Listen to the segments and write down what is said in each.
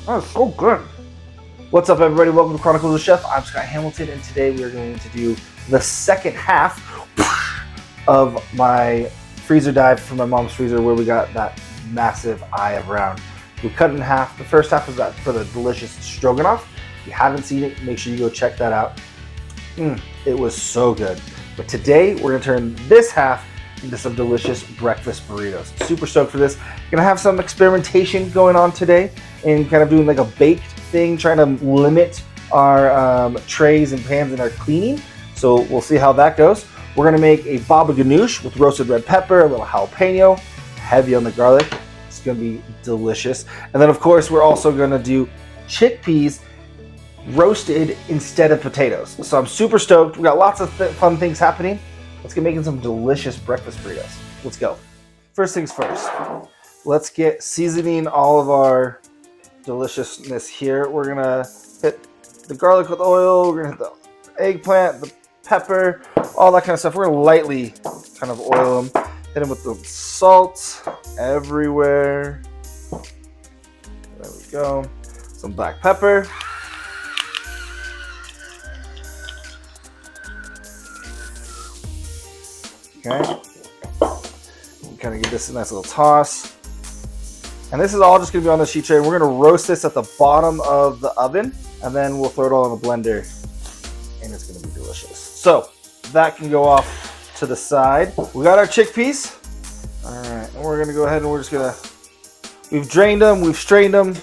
Oh, it's so good. What's up, everybody? Welcome to Chronicles of Chef. I'm Scott Hamilton, and today we are going to do the second half of my freezer dive from my mom's freezer, where we got that massive eye of round. We cut it in half. The first half was that for the delicious stroganoff. If you haven't seen it, make sure you go check that out. It was so good. But today we're gonna turn this half into some delicious breakfast burritos. Super stoked for this. Gonna have some experimentation going on today and kind of doing like a baked thing, trying to limit our trays and pans in our cleaning. So we'll see how that goes. We're gonna make a baba ganoush with roasted red pepper, a little jalapeno, heavy on the garlic. It's gonna be delicious. And then of course, we're also gonna do chickpeas roasted instead of potatoes. So I'm super stoked. We got lots of fun things happening. Let's get making some delicious breakfast burritos. Let's go. First things first, let's get seasoning all of our deliciousness here. We're gonna hit the garlic with oil. We're gonna hit the eggplant, the pepper, all that kind of stuff. We're gonna lightly kind of oil them. Hit them with the salt everywhere. There we go. Some black pepper. Okay. Kind of give this a nice little toss. And this is all just gonna be on the sheet tray. We're gonna roast this at the bottom of the oven, and then we'll throw it all in the blender, and it's gonna be delicious. So that can go off to the side. We got our chickpeas. All right, and we're gonna go ahead and we've drained them, we've strained them,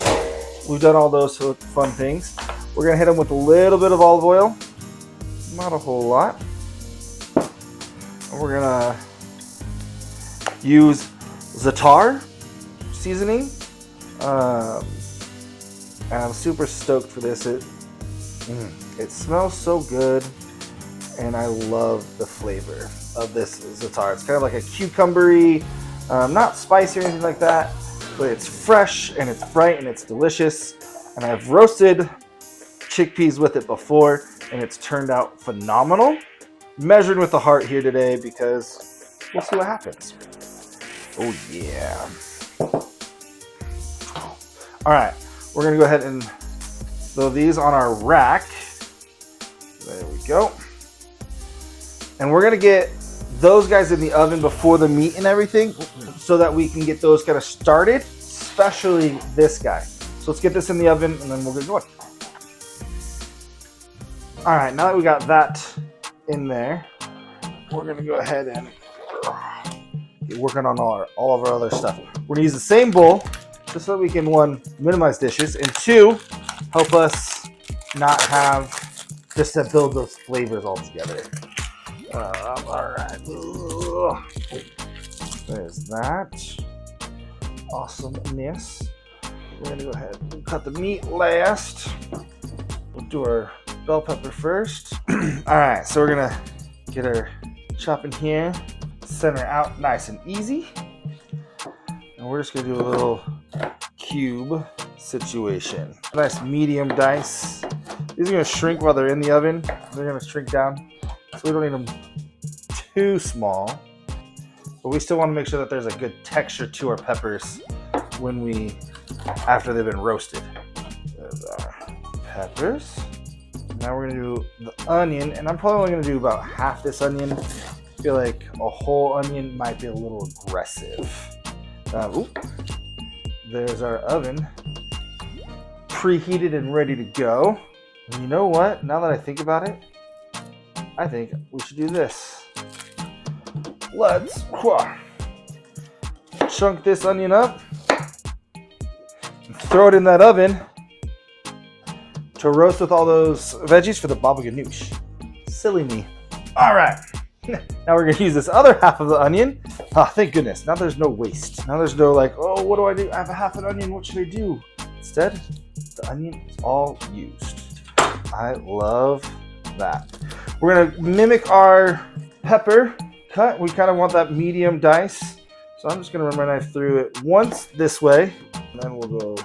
we've done all those fun things. We're gonna hit them with a little bit of olive oil, not a whole lot. And we're gonna use Za'atar seasoning, and I'm super stoked for this. It smells so good, and I love the flavor of this Za'atar. It's kind of like a cucumbery, not spicy or anything like that, but it's fresh and it's bright and it's delicious. And I've roasted chickpeas with it before, and it's turned out phenomenal. Measuring with the heart here today because we'll see what happens. Oh yeah. All right, we're gonna go ahead and throw these on our rack. There we go. And we're gonna get those guys in the oven before the meat and everything so that we can get those kind of started, especially this guy. So let's get this in the oven and then we'll get going. All right, now that we got that in there, we're gonna go ahead and get working on all of our other stuff. We're gonna use the same bowl just so that we can, one, minimize dishes, and two, help us not have just to build those flavors all together. All right, there's that awesomeness. We're gonna go ahead and cut the meat last. We'll do our bell pepper first. All right, so we're gonna get our chopping here, center out nice and easy. And we're just gonna do a little cube situation. Nice medium dice. These are gonna shrink while they're in the oven. They're gonna shrink down, so we don't need them too small. But we still wanna make sure that there's a good texture to our peppers after they've been roasted. There's our peppers. Now we're gonna do the onion, and I'm probably only gonna do about half this onion. I feel like a whole onion might be a little aggressive. There's our oven, preheated and ready to go. And you know what? Now that I think about it, I think we should do this. Let's chunk this onion up, and throw it in that oven to roast with all those veggies for the baba ganoush. Silly me. All right, now we're gonna use this other half of the onion. Oh, thank goodness, now there's no waste. Now there's no like, oh, what do I do? I have a half an onion, what should I do? Instead, the onion is all used. I love that. We're gonna mimic our pepper cut. We kind of want that medium dice. So I'm just gonna run my knife through it once this way, and then we'll go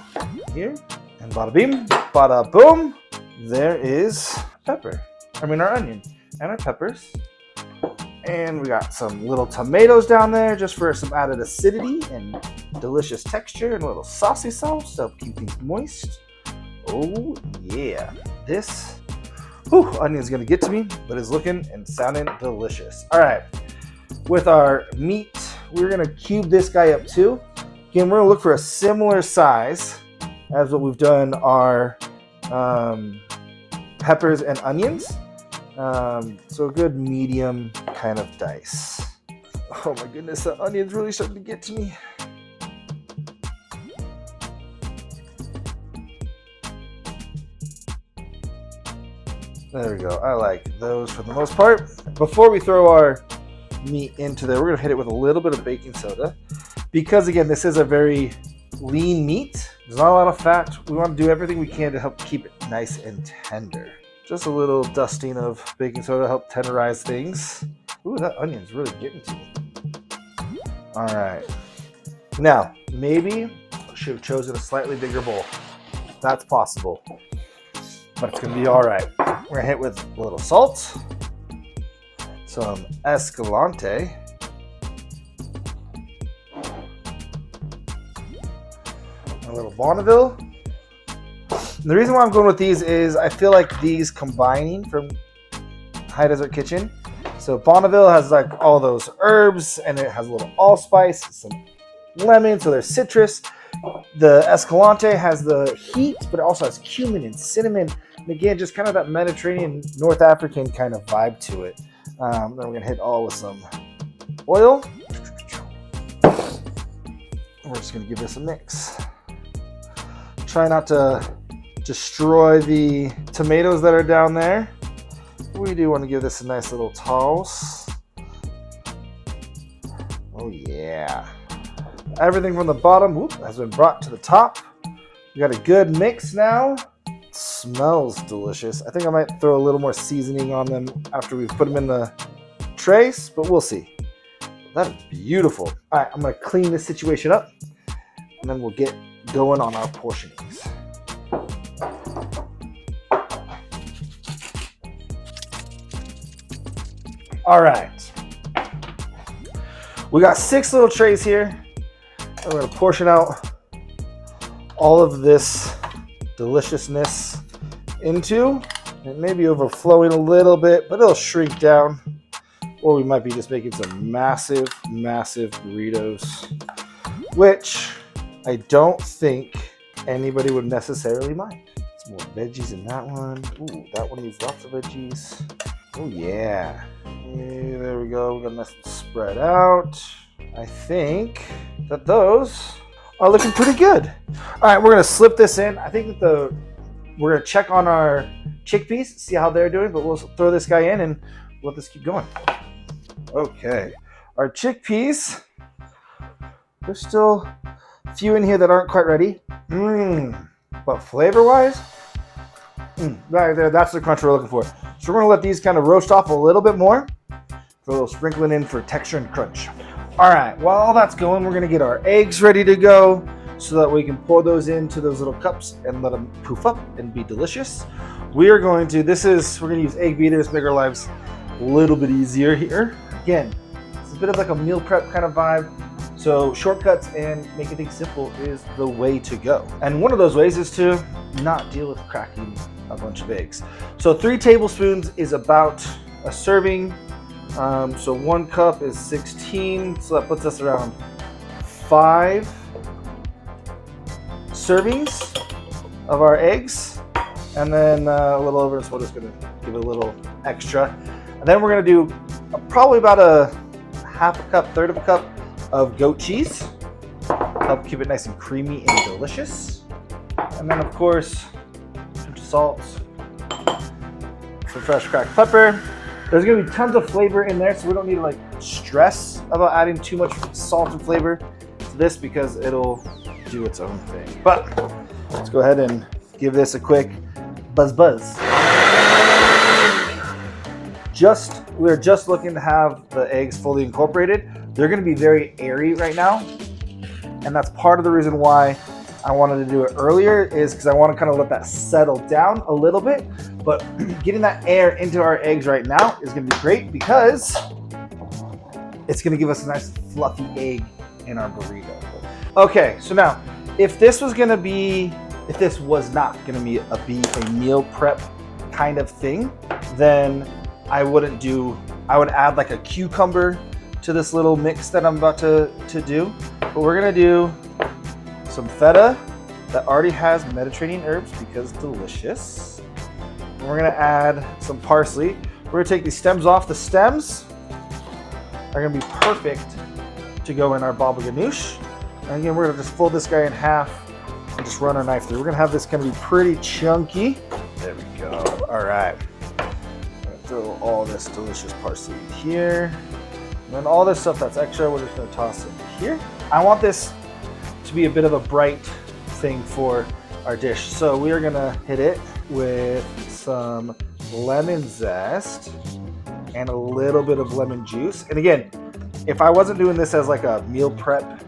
here. And bada bing, bada boom, there is our onion and our peppers. And we got some little tomatoes down there just for some added acidity and delicious texture, and a little saucy sauce to help keep things moist. Oh yeah, this onion's gonna get to me, but it's looking and sounding delicious. All right, with our meat, we're gonna cube this guy up too. Again, we're gonna look for a similar size as what we've done our peppers and onions. So a good medium kind of dice. Oh my goodness, the onion's really starting to get to me. There we go. I like those for the most part. Before we throw our meat into there, we're gonna hit it with a little bit of baking soda. Because again, this is a very lean meat. There's not a lot of fat. We want to do everything we can to help keep it nice and tender. Just a little dusting of baking soda to help tenderize things. Ooh, that onion's really getting to me. All right. Now, maybe I should have chosen a slightly bigger bowl. That's possible, but it's gonna be all right. We're gonna hit with a little salt, some Escalante, a little Bonneville. And the reason why I'm going with these is I feel like these combining from High Desert Kitchen. So Bonneville has like all those herbs, and it has a little allspice, some lemon, so there's citrus. The Escalante has the heat, but it also has cumin and cinnamon. And again, just kind of that Mediterranean, North African kind of vibe to it. Then we're gonna hit all with some oil. And we're just gonna give this a mix. Try not to destroy the tomatoes that are down there. We do want to give this a nice little toss. Oh yeah. Everything from the bottom has been brought to the top. We got a good mix now. It smells delicious. I think I might throw a little more seasoning on them after we've put them in the trays, but we'll see. That is beautiful. All right, I'm gonna clean this situation up, and then we'll get going on our portionings. All right, we got 6 little trays here. We're gonna portion out all of this deliciousness into, it may be overflowing a little bit, but it'll shrink down. Or we might be just making some massive, massive burritos, which I don't think anybody would necessarily mind. Some more veggies in that one. Ooh, that one needs lots of veggies. Oh yeah. There we go. We got a nice spread out. I think that those are looking pretty good. All right, we're gonna slip this in. I think that we're gonna check on our chickpeas, see how they're doing, but we'll throw this guy in and let this keep going. Okay, our chickpeas, there's still a few in here that aren't quite ready. But flavor-wise, right there, that's the crunch we're looking for. So we're gonna let these kind of roast off a little bit more, for a little sprinkling in for texture and crunch. All right, while all that's going, we're gonna get our eggs ready to go so that we can pour those into those little cups and let them poof up and be delicious. We are going to, we're gonna use egg beaters, make our lives a little bit easier here. Again, it's a bit of like a meal prep kind of vibe. So shortcuts and making things simple is the way to go. And one of those ways is to not deal with cracking a bunch of eggs. So 3 tablespoons is about a serving. So 1 cup is 16, so that puts us around 5 servings of our eggs, and then a little over, so we're just gonna give it a little extra. And then we're gonna do probably about a half a cup, third of a cup of goat cheese, help keep it nice and creamy and delicious. And then of course, some salt, some fresh cracked pepper. There's gonna be tons of flavor in there, so we don't need to like stress about adding too much salt and flavor to this because it'll do its own thing. But let's go ahead and give this a quick buzz. We're just looking to have the eggs fully incorporated. They're gonna be very airy right now, and that's part of the reason why I wanted to do it earlier, is because I want to kind of let that settle down a little bit. But getting that air into our eggs right now is going to be great because it's going to give us a nice fluffy egg in our burrito. Okay, so now if this was going to be if this was not gonna be a meal prep kind of thing, then I would add like a cucumber to this little mix that I'm about to do. But we're gonna do some feta that already has Mediterranean herbs because delicious. And we're gonna add some parsley. We're gonna take these stems off. The stems are gonna be perfect to go in our baba ganoush. And again, we're gonna just fold this guy in half and just run our knife through. We're gonna have this gonna be pretty chunky. There we go. All right. I'm gonna throw all this delicious parsley here. And then all this stuff that's extra, we're just gonna toss in here. I want this to be a bit of a bright thing for our dish. So we are gonna hit it with some lemon zest and a little bit of lemon juice. And again, if I wasn't doing this as like a meal prep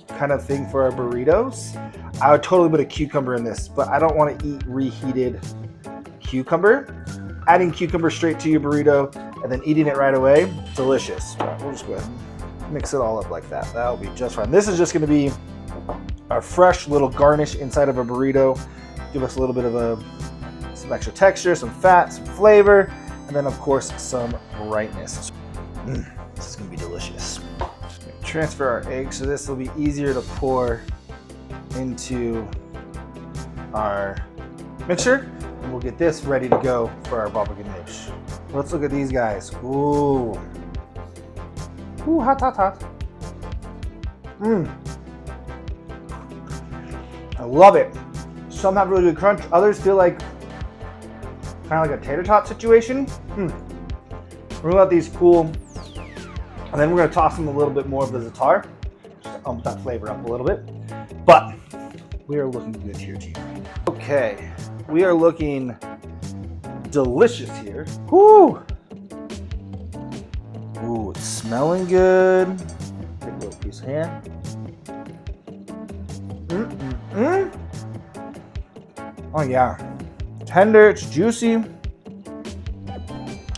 kind of thing for our burritos, I would totally put a cucumber in this, but I don't want to eat reheated cucumber. Adding cucumber straight to your burrito and then eating it right away, delicious. We'll just go ahead and mix it all up like that. That'll be just fine. This is just gonna be our fresh little garnish inside of a burrito. Give us a little bit of some extra texture, some fat, some flavor, and then of course some brightness. This is gonna be delicious. Transfer our eggs, so this will be easier to pour into our mixture, and we'll get this ready to go for our baba ganoush. Let's look at these guys. Ooh, hot, hot, hot. I love it. Some have really good crunch. Others feel like kind of like a tater tot situation. We're gonna let these cool, and then we're gonna toss them a little bit more of the za'atar, just to ump that flavor up a little bit. But we are looking good here, team. Okay, we are looking delicious here. Woo! Ooh, it's smelling good. Take a little piece of ham. Oh yeah, tender, it's juicy.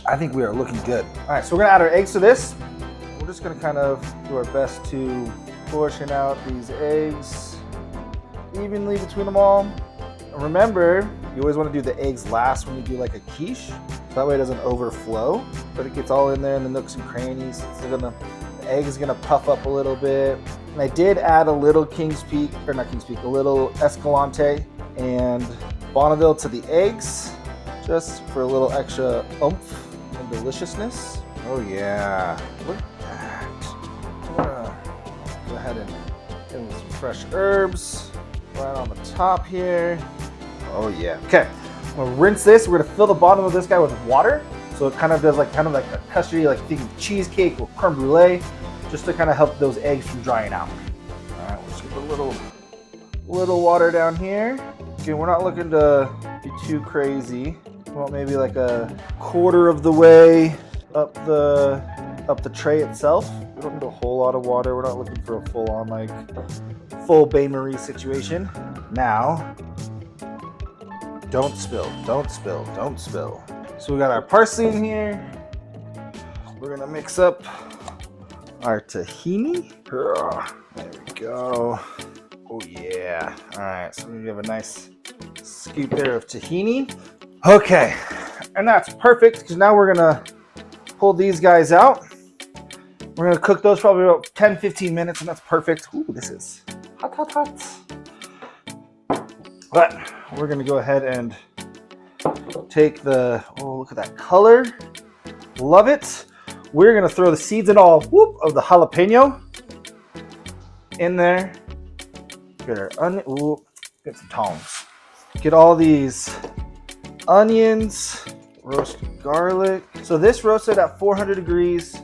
I think we are looking good. All right, so we're gonna add our eggs to this. We're just gonna kind of do our best to portion out these eggs evenly between them all. And remember, you always wanna do the eggs last when you do like a quiche, so that way it doesn't overflow, but it gets all in there in the nooks and crannies. So the egg is gonna puff up a little bit. And I did add a little a little Escalante and Bonneville to the eggs, just for a little extra oomph and deliciousness. Oh yeah, look at that. I'm gonna go ahead and get with some fresh herbs right on the top here. Oh yeah. Okay, I'm gonna rinse this. We're gonna fill the bottom of this guy with water, so it kind of does like a custardy, like thinking cheesecake or creme brulee, just to kind of help those eggs from drying out. All right, we'll just get a little water down here. Okay, we're not looking to be too crazy. We want maybe like a quarter of the way up the tray itself. We don't need a whole lot of water. We're not looking for a full bain marie situation. Now, don't spill, don't spill, don't spill. So we got our parsley in here. We're gonna mix up our tahini. There we go. Oh yeah. All right, so we have a nice scoop there of tahini. Okay, and that's perfect because now we're gonna pull these guys out. We're gonna cook those probably about 10-15 minutes, and that's perfect. Ooh, this is hot, hot, hot. But we're gonna go ahead and take look at that color. Love it. We're gonna throw the seeds and all of the jalapeno in there. Get our onion. Ooh, get some tongs. Get all these onions, roasted garlic. So this roasted at 400 degrees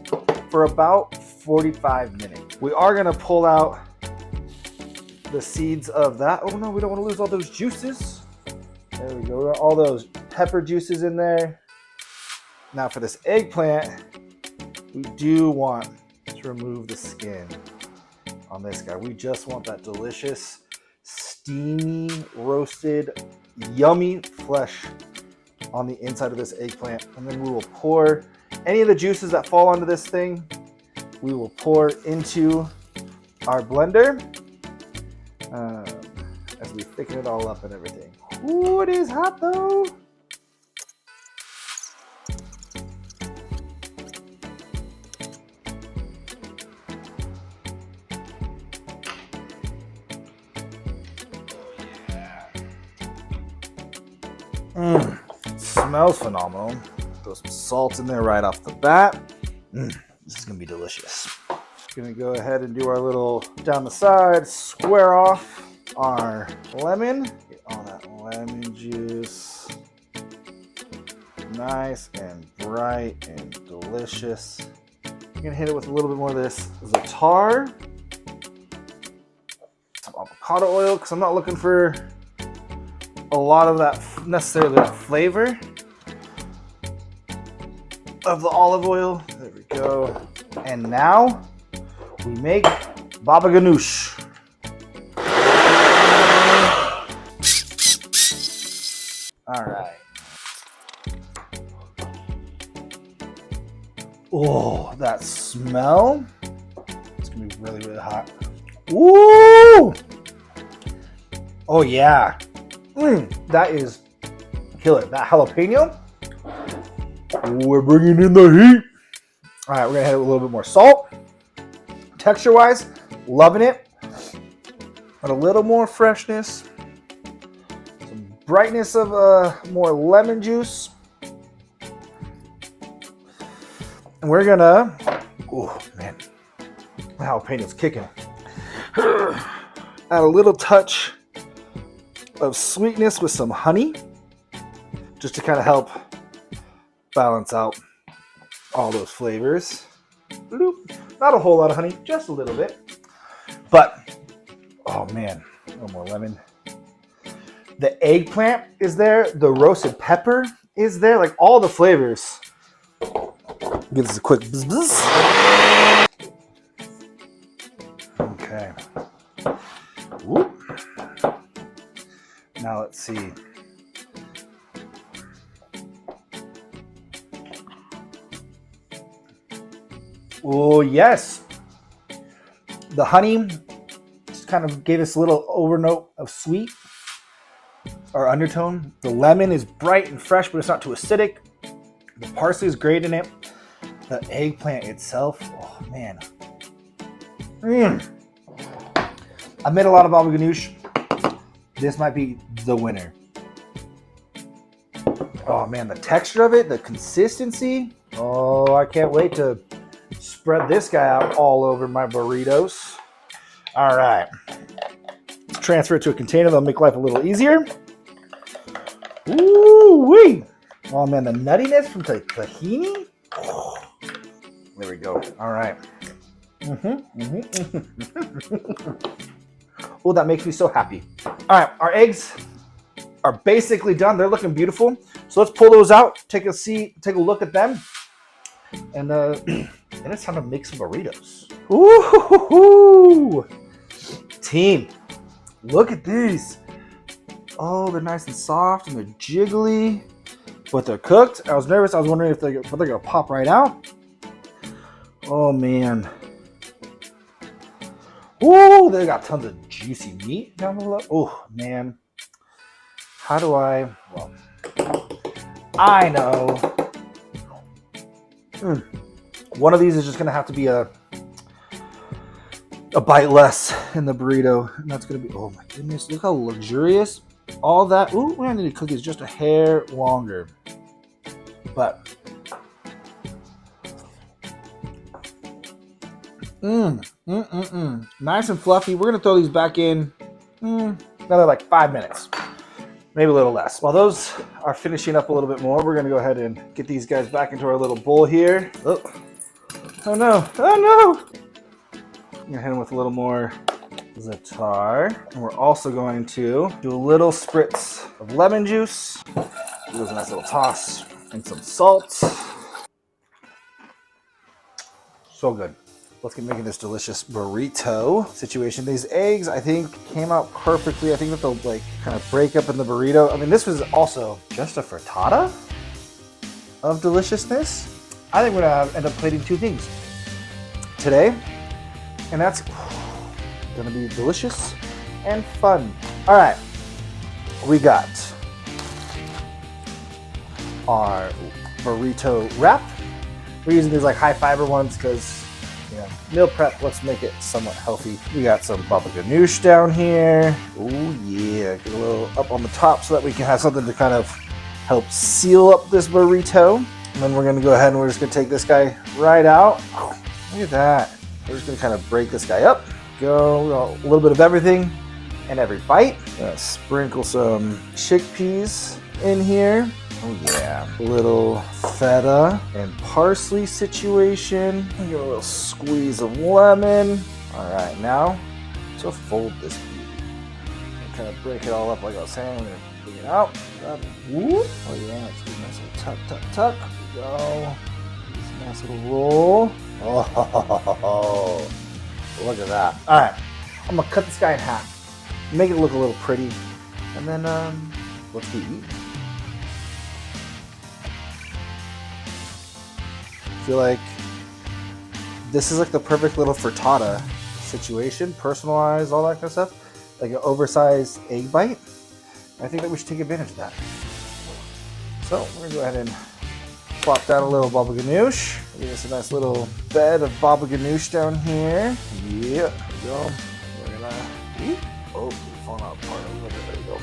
for about 45 minutes. We are gonna pull out the seeds of that. Oh no, we don't want to lose all those juices. There we go. We got all those pepper juices in there. Now for this eggplant, we do want to remove the skin on this guy. We just want that delicious, steamy, roasted, yummy flesh on the inside of this eggplant. And then we will pour any of the juices that fall onto this thing, we will pour into our blender. as we thicken it all up and everything. Ooh, it is hot though. Smells phenomenal. Throw some salt in there right off the bat. This is gonna be delicious. Gonna go ahead and do our little down the side, square off our lemon. Get all that lemon juice. Nice and bright and delicious. I'm gonna hit it with a little bit more of this Za'atar. Some avocado oil, because I'm not looking for a lot of that, necessarily that flavor of the olive oil. There we go. And now we make Baba Ganoush. All right. Oh, that smell. It's gonna be really, really hot. Woo! Oh yeah. That is killer. That jalapeno. We're bringing in the heat. All right, we're gonna hit it with a little bit more salt. Texture-wise, loving it. But a little more freshness. Some brightness of more lemon juice. And we're gonna, oh man, the jalapeño's kicking. Add a little touch of sweetness with some honey, just to kind of help balance out all those flavors. Not a whole lot of honey, just a little bit. But, oh man, a little more lemon. The eggplant is there. The roasted pepper is there. Like all the flavors. Give this a quick bzz bzz. Okay. Whoop. Now let's see. Oh yes. The honey just kind of gave us a little overnote of sweet or undertone. The lemon is bright and fresh, but it's not too acidic. The parsley is great in it. The eggplant itself, oh man. I made a lot of baba ganoush. This might be the winner. Oh man, the texture of it, the consistency. Oh, I can't wait to spread this guy out all over my burritos. All right. Let's transfer it to a container. That'll make life a little easier. Ooh-wee. Oh man, the nuttiness from the tahini. Oh, there we go. All right. Oh, that makes me so happy. All right, our eggs are basically done. They're looking beautiful. So let's pull those out, take a look at them. And then it's time to make some burritos. Ooh, team, look at these. Oh, they're nice and soft and they're jiggly, but they're cooked. I was nervous. I was wondering if they're gonna pop right out. Oh man. Oh, they got tons of juicy meat down below. Oh man. How do I? Well, I know. One of these is just gonna have to be a bite less in the burrito, and that's gonna be. Oh my goodness! Look how luxurious all that. Ooh, we're gonna need to cook these just a hair longer, but. Nice and fluffy. We're gonna throw these back in another like 5 minutes, maybe a little less. While those are finishing up a little bit more, we're gonna go ahead and get these guys back into our little bowl here. Oh no! Oh no! I'm gonna hit them with a little more Za'atar, and we're also going to do a little spritz of lemon juice. Give those a nice little toss and some salt. So good. Let's get making this delicious burrito situation. These eggs, I think, came out perfectly. I think that they'll like kind of break up in the burrito. I mean, this was also just a frittata of deliciousness. I think we're gonna end up plating 2 things today, and that's gonna be delicious and fun. All right, we got our burrito wrap. We're using these like high fiber ones because, you know, meal prep, let's make it somewhat healthy. We got some baba ganoush down here. Oh yeah, get a little up on the top so that we can have something to kind of help seal up this burrito. And then we're gonna go ahead and we're just gonna take this guy right out. Oh, look at that. We're just gonna kind of break this guy up. Go, a little bit of everything and every bite. Sprinkle some chickpeas in here. Oh yeah, a little feta and parsley situation. Give it a little squeeze of lemon. All right, now to fold this beauty. Kind of break it all up like I was saying. We're gonna bring it out. Whoop. Oh yeah, it's a nice little tuck, tuck, tuck. Here we go. Nice little roll. Oh, look at that. All right, I'm gonna cut this guy in half. Make it look a little pretty, and then let's do eat. I feel like this is like the perfect little frittata situation, personalized, all that kind of stuff, like an oversized egg bite. I think that we should take advantage of that. So we're gonna go ahead and plop down a little baba ganoush. Give us a nice little bed of baba ganoush down here. Yeah, there we go. We're gonna. Oh, we're falling out apart a little bit. There you go.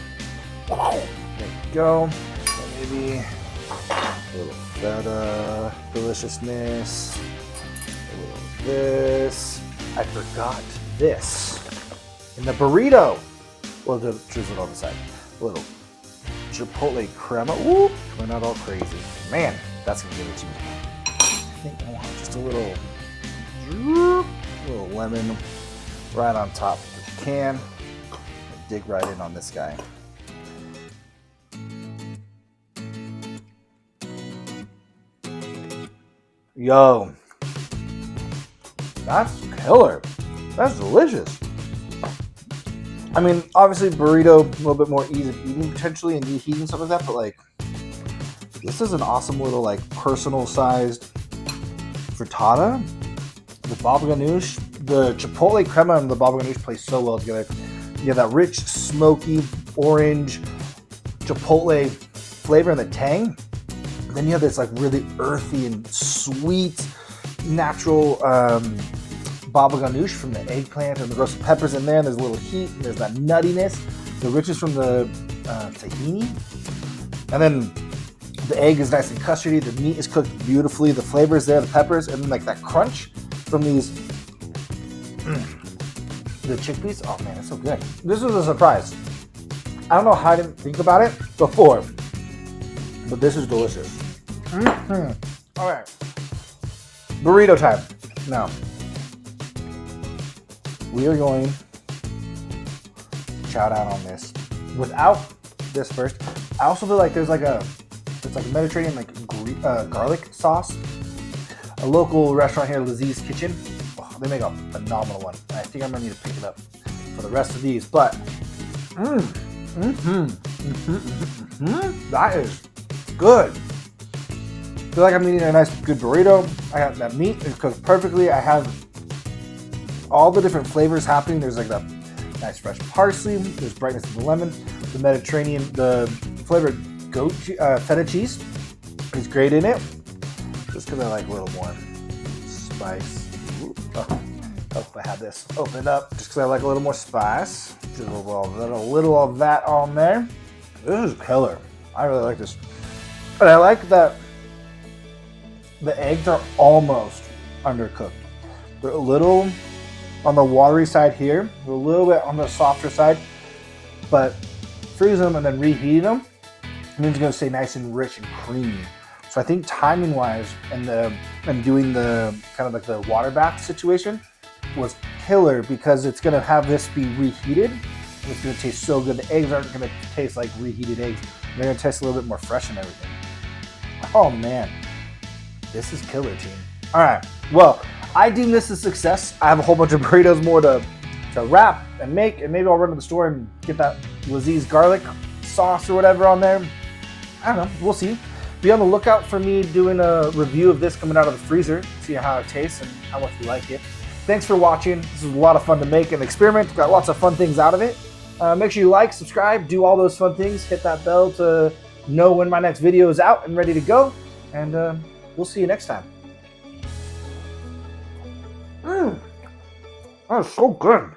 Wow. There you go. And maybe a little feta deliciousness. A little of this. I forgot this in the burrito. Well, the drizzle on the side. A little chipotle crema. Ooh, went out all crazy. Man, that's gonna give it to me. I think I want just a little lemon right on top if you can. Dig right in on this guy. Yo, that's killer. That's delicious. I mean, obviously burrito, a little bit more ease of eating potentially and reheating stuff like that, but like, this is an awesome little like personal sized frittata. The baba ganoush, the chipotle crema and the baba ganoush play so well together. You have that rich, smoky, orange chipotle flavor and the tang. And then you have this like really earthy and sweet, natural baba ganoush from the eggplant and the roasted peppers in there. And there's a little heat and there's that nuttiness, the richness from the tahini. And then the egg is nice and custardy. The meat is cooked beautifully. The flavor is there, the peppers, and then like that crunch from these the chickpeas. Oh man, it's so good. This was a surprise. I don't know how I didn't think about it before, but this is delicious. All right, burrito time. Now we are going to chow down on this. Without this first, I also feel like there's like it's like a Mediterranean like garlic sauce. A local restaurant here, Lazie's Kitchen. Oh, they make a phenomenal one. I think I'm gonna need to pick it up for the rest of these. But that is good. I feel like I'm eating a nice, good burrito. I got that meat is cooked perfectly. I have all the different flavors happening. There's like that nice fresh parsley. There's brightness of the lemon. The Mediterranean, the flavored goat feta cheese is great in it. Just because I like a little more spice. Oh, I have this opened up just because I like a little more spice. Just a little of that on there. This is killer. I really like this. But I like that the eggs are almost undercooked. They're a little on the watery side here. They're a little bit on the softer side. But freeze them and then reheat them means it's going to stay nice and rich and creamy. So I think timing wise and doing the kind of like the water bath situation was killer because it's going to have this be reheated. It's going to taste so good. The eggs aren't going to taste like reheated eggs. They're going to taste a little bit more fresh and everything. Oh man, this is killer, team. All right, well, I deem this a success. I have a whole bunch of burritos more to wrap and make, and maybe I'll run to the store and get that Lazie's garlic sauce or whatever on there. I don't know, we'll see. Be on the lookout for me doing a review of this coming out of the freezer, see how it tastes and how much you like it. Thanks for watching. This was a lot of fun to make and experiment. Got lots of fun things out of it. Make sure you like, subscribe, do all those fun things. Hit that bell to know when my next video is out and ready to go. And we'll see you next time. That is so good.